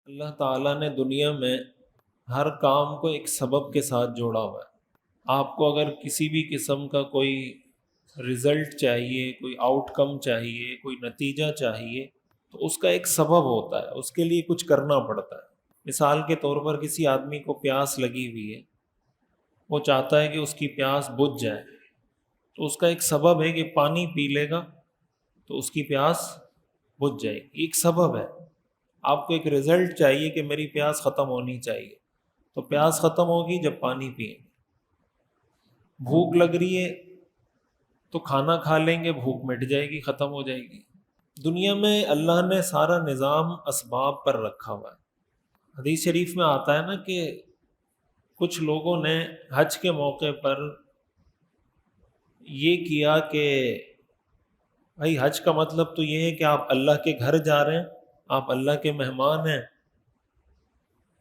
اللہ تعالیٰ نے دنیا میں ہر کام کو ایک سبب کے ساتھ جوڑا ہوا ہے۔ آپ کو اگر کسی بھی قسم کا کوئی رزلٹ چاہیے، کوئی آؤٹ کم چاہیے، کوئی نتیجہ چاہیے، تو اس کا ایک سبب ہوتا ہے، اس کے لیے کچھ کرنا پڑتا ہے۔ مثال کے طور پر کسی آدمی کو پیاس لگی ہوئی ہے، وہ چاہتا ہے کہ اس کی پیاس بجھ جائے، تو اس کا ایک سبب ہے کہ پانی پی لے گا تو اس کی پیاس بجھ جائے گی، ایک سبب ہے۔ آپ کو ایک رزلٹ چاہیے کہ میری پیاس ختم ہونی چاہیے، تو پیاس ختم ہوگی جب پانی پئیں۔ بھوک لگ رہی ہے تو کھانا کھا لیں گے، بھوک مٹ جائے گی، ختم ہو جائے گی۔ دنیا میں اللہ نے سارا نظام اسباب پر رکھا ہوا ہے۔ حدیث شریف میں آتا ہے نا کہ کچھ لوگوں نے حج کے موقع پر یہ کیا کہ بھائی حج کا مطلب تو یہ ہے کہ آپ اللہ کے گھر جا رہے ہیں، آپ اللہ کے مہمان ہیں،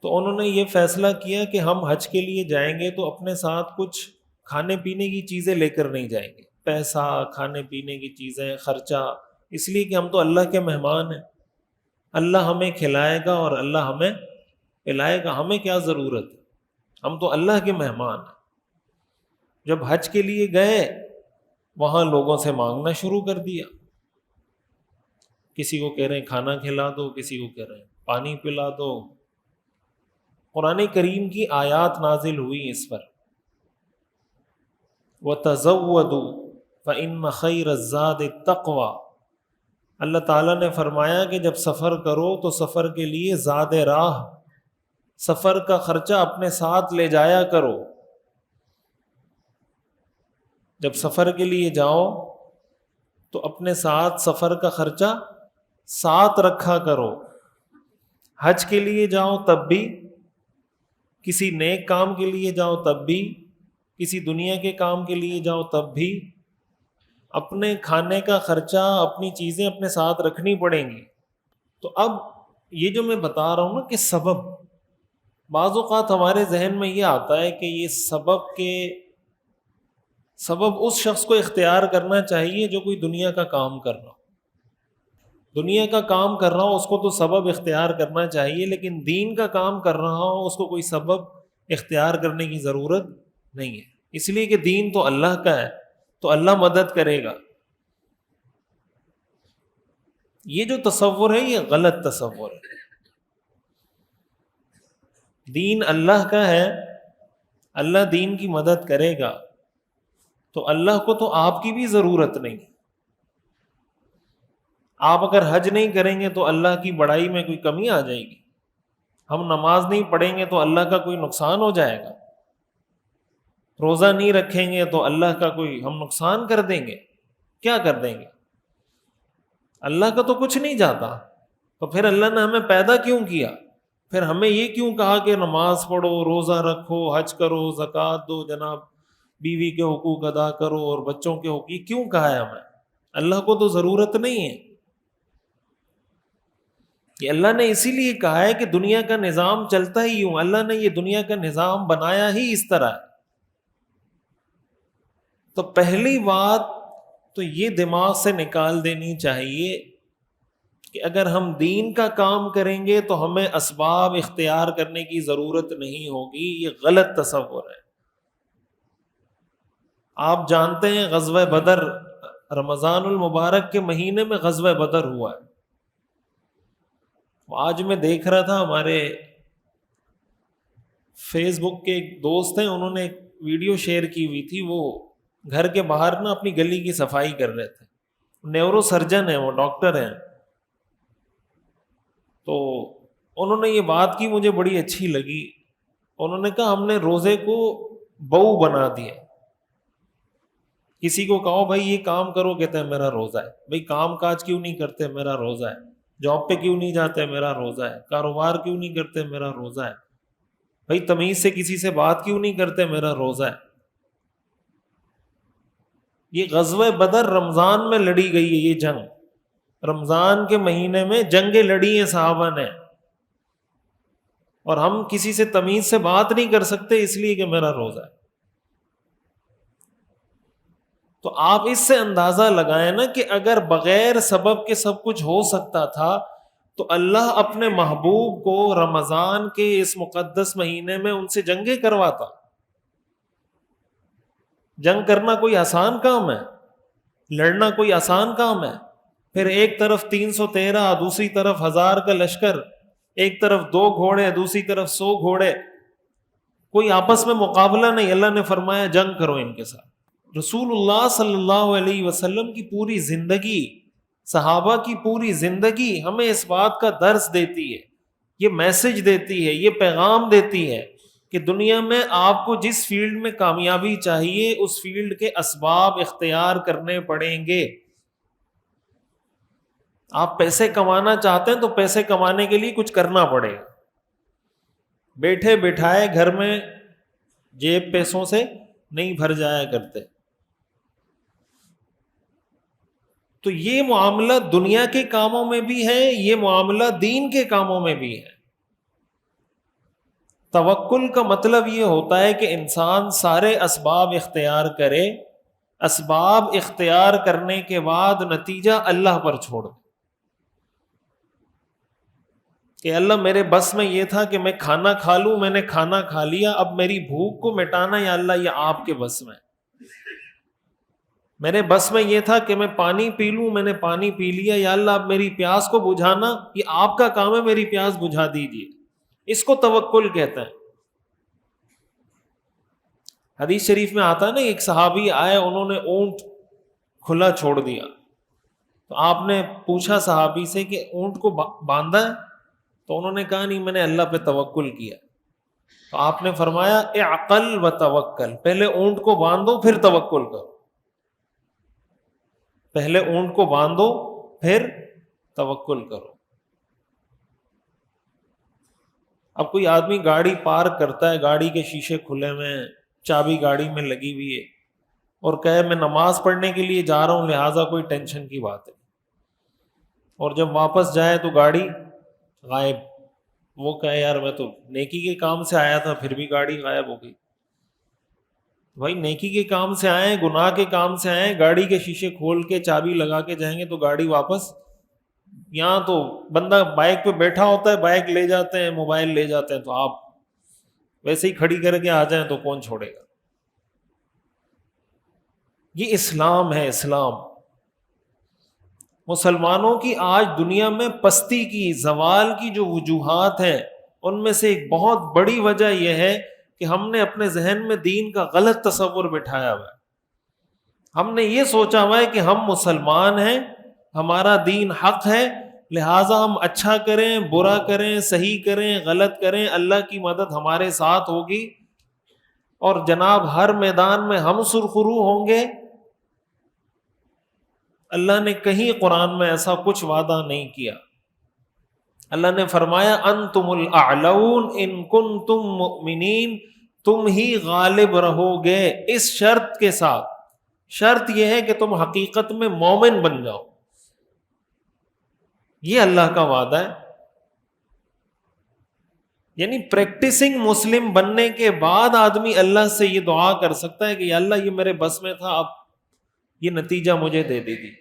تو انہوں نے یہ فیصلہ کیا کہ ہم حج کے لیے جائیں گے تو اپنے ساتھ کچھ کھانے پینے کی چیزیں لے کر نہیں جائیں گے، پیسہ، کھانے پینے کی چیزیں، خرچہ، اس لیے کہ ہم تو اللہ کے مہمان ہیں، اللہ ہمیں کھلائے گا اور اللہ ہمیں پلائے گا، ہمیں کیا ضرورت ہے، ہم تو اللہ کے مہمان ہیں۔ جب حج کے لیے گئے وہاں لوگوں سے مانگنا شروع کر دیا، کسی کو کہہ رہے ہیں کھانا کھلا دو، کسی کو کہہ رہے ہیں پانی پلا دو۔ قرآن کریم کی آیات نازل ہوئی اس پر، وَتَزَوَّدُوا فَإِنَّ خَيْرَ الزَّادِ التَّقْوَىٰ۔ اللہ تعالیٰ نے فرمایا کہ جب سفر کرو تو سفر کے لیے زاد راہ، سفر کا خرچہ اپنے ساتھ لے جایا کرو۔ جب سفر کے لیے جاؤ تو اپنے ساتھ سفر کا خرچہ ساتھ رکھا کرو۔ حج کے لیے جاؤ تب بھی، کسی نیک کام کے لیے جاؤ تب بھی، کسی دنیا کے کام کے لیے جاؤ تب بھی، اپنے کھانے کا خرچہ، اپنی چیزیں اپنے ساتھ رکھنی پڑیں گی۔ تو اب یہ جو میں بتا رہا ہوں نا کہ سبب، بعض اوقات ہمارے ذہن میں یہ آتا ہے کہ یہ سبب اس شخص کو اختیار کرنا چاہیے جو کوئی دنیا کا کام کر رہا ہو۔ دنیا کا کام کر رہا ہو اس کو تو سبب اختیار کرنا چاہیے، لیکن دین کا کام کر رہا ہو اس کو کوئی سبب اختیار کرنے کی ضرورت نہیں ہے، اس لیے کہ دین تو اللہ کا ہے، تو اللہ مدد کرے گا۔ یہ جو تصور ہے یہ غلط تصور ہے۔ دین اللہ کا ہے، اللہ دین کی مدد کرے گا، تو اللہ کو تو آپ کی بھی ضرورت نہیں۔ آپ اگر حج نہیں کریں گے تو اللہ کی بڑائی میں کوئی کمی آ جائے گی، ہم نماز نہیں پڑھیں گے تو اللہ کا کوئی نقصان ہو جائے گا، روزہ نہیں رکھیں گے تو اللہ کا کوئی ہم نقصان کر دیں گے، کیا کر دیں گے؟ اللہ کا تو کچھ نہیں جاتا، تو پھر اللہ نے ہمیں پیدا کیوں کیا؟ پھر ہمیں یہ کیوں کہا کہ نماز پڑھو، روزہ رکھو، حج کرو، زکوٰۃ دو، جناب بیوی کے حقوق ادا کرو اور بچوں کے حقوق، یہ کیوں کہا ہے ہمیں؟ اللہ کو تو ضرورت نہیں ہے۔ کہ اللہ نے اسی لیے کہا ہے کہ دنیا کا نظام چلتا ہی یوں، اللہ نے یہ دنیا کا نظام بنایا ہی اس طرح۔ تو پہلی بات تو یہ دماغ سے نکال دینی چاہیے کہ اگر ہم دین کا کام کریں گے تو ہمیں اسباب اختیار کرنے کی ضرورت نہیں ہوگی، یہ غلط تصور ہے۔ آپ جانتے ہیں غزوہ بدر، رمضان المبارک کے مہینے میں غزوہ بدر ہوا ہے۔ آج میں دیکھ رہا تھا ہمارے فیس بک کے ایک دوست ہیں، انہوں نے ایک ویڈیو شیئر کی ہوئی تھی، وہ گھر کے باہر نا اپنی گلی کی صفائی کر رہے تھے، نیورو سرجن ہیں، وہ ڈاکٹر ہیں، تو انہوں نے یہ بات کی مجھے بڑی اچھی لگی۔ انہوں نے کہا ہم نے روزے کو بہو بنا دیا، کسی کو کہو بھائی یہ کام کرو، کہتے ہیں میرا روزہ ہے۔ بھائی کام کاج کیوں نہیں کرتے؟ میرا روزہ ہے۔ جاب پہ کیوں نہیں جاتے؟ میرا روزہ ہے۔ کاروبار کیوں نہیں کرتے؟ میرا روزہ ہے۔ بھائی تمیز سے کسی سے بات کیوں نہیں کرتے؟ میرا روزہ ہے۔ یہ غزوہ بدر رمضان میں لڑی گئی ہے، یہ جنگ رمضان کے مہینے میں جنگیں لڑی ہیں صحابہ نے، اور ہم کسی سے تمیز سے بات نہیں کر سکتے اس لیے کہ میرا روزہ ہے۔ تو آپ اس سے اندازہ لگائیں نا کہ اگر بغیر سبب کے سب کچھ ہو سکتا تھا تو اللہ اپنے محبوب کو رمضان کے اس مقدس مہینے میں ان سے جنگیں کرواتا. جنگ کرنا کوئی آسان کام ہے؟ لڑنا کوئی آسان کام ہے؟ پھر ایک طرف 313، دوسری طرف 1000 کا لشکر، ایک طرف 2 گھوڑے، دوسری طرف 100 گھوڑے، کوئی آپس میں مقابلہ نہیں. اللہ نے فرمایا جنگ کرو ان کے ساتھ. رسول اللہ صلی اللہ علیہ وسلم کی پوری زندگی، صحابہ کی پوری زندگی ہمیں اس بات کا درس دیتی ہے، یہ میسج دیتی ہے، یہ پیغام دیتی ہے کہ دنیا میں آپ کو جس فیلڈ میں کامیابی چاہیے اس فیلڈ کے اسباب اختیار کرنے پڑیں گے. آپ پیسے کمانا چاہتے ہیں تو پیسے کمانے کے لیے کچھ کرنا پڑے گا. بیٹھے بٹھائے گھر میں جیب پیسوں سے نہیں بھر جایا کرتے. تو یہ معاملہ دنیا کے کاموں میں بھی ہے، یہ معاملہ دین کے کاموں میں بھی ہے. توکل کا مطلب یہ ہوتا ہے کہ انسان سارے اسباب اختیار کرے، اسباب اختیار کرنے کے بعد نتیجہ اللہ پر چھوڑ دے کہ اللہ میرے بس میں یہ تھا کہ میں کھانا کھا لوں، میں نے کھانا کھا لیا، اب میری بھوک کو مٹانا یا اللہ یہ آپ کے بس میں. میرے بس میں یہ تھا کہ میں پانی پی لوں، میں نے پانی پی لیا، یا اللہ اب میری پیاس کو بجھانا یہ آپ کا کام ہے، میری پیاس بجھا دیجیے. اس کو توکل کہتے ہیں. حدیث شریف میں آتا ہے نا، ایک صحابی آئے، انہوں نے اونٹ کھلا چھوڑ دیا. تو آپ نے پوچھا صحابی سے کہ اونٹ کو باندھا ہے؟ تو انہوں نے کہا نہیں، میں نے اللہ پہ توکل کیا. تو آپ نے فرمایا اعقل و توکل، پہلے اونٹ کو باندھو پھر توکل کرو. پہلے اونٹ کو باندھو پھر توکل کرو. اب کوئی آدمی گاڑی پارک کرتا ہے، گاڑی کے شیشے کھلے ہوئے ہیں، چابی گاڑی میں لگی ہوئی ہے، اور کہے میں نماز پڑھنے کے لیے جا رہا ہوں لہٰذا کوئی ٹینشن کی بات ہے، اور جب واپس جائے تو گاڑی غائب. وہ کہے یار میں تو نیکی کے کام سے آیا تھا پھر بھی گاڑی غائب ہو گئی. بھائی نیکی کے کام سے آئے، گناہ کے کام سے آئے، گاڑی کے شیشے کھول کے چابی لگا کے جائیں گے تو گاڑی واپس. یہاں تو بندہ بائک پہ بیٹھا ہوتا ہے، بائک لے جاتے ہیں، موبائل لے جاتے ہیں، تو آپ ویسے ہی کھڑی کر کے آ جائیں تو کون چھوڑے گا. یہ اسلام ہے. اسلام مسلمانوں کی آج دنیا میں پستی کی، زوال کی جو وجوہات ہیں ان میں سے ایک بہت بڑی وجہ یہ ہے کہ ہم نے اپنے ذہن میں دین کا غلط تصور بٹھایا ہوا ہے. ہم نے یہ سوچا ہوا ہے کہ ہم مسلمان ہیں، ہمارا دین حق ہے، لہٰذا ہم اچھا کریں، برا کریں، صحیح کریں، غلط کریں، اللہ کی مدد ہمارے ساتھ ہوگی، اور جناب ہر میدان میں ہم سرخرو ہوں گے. اللہ نے کہیں قرآن میں ایسا کچھ وعدہ نہیں کیا. اللہ نے فرمایا انتم الاعلون ان کنتم مؤمنین، تم ہی غالب رہو گے، اس شرط کے ساتھ، شرط یہ ہے کہ تم حقیقت میں مومن بن جاؤ. یہ اللہ کا وعدہ ہے. یعنی پریکٹسنگ مسلم بننے کے بعد آدمی اللہ سے یہ دعا کر سکتا ہے کہ یا اللہ یہ میرے بس میں تھا، اب یہ نتیجہ مجھے دے دیجیے.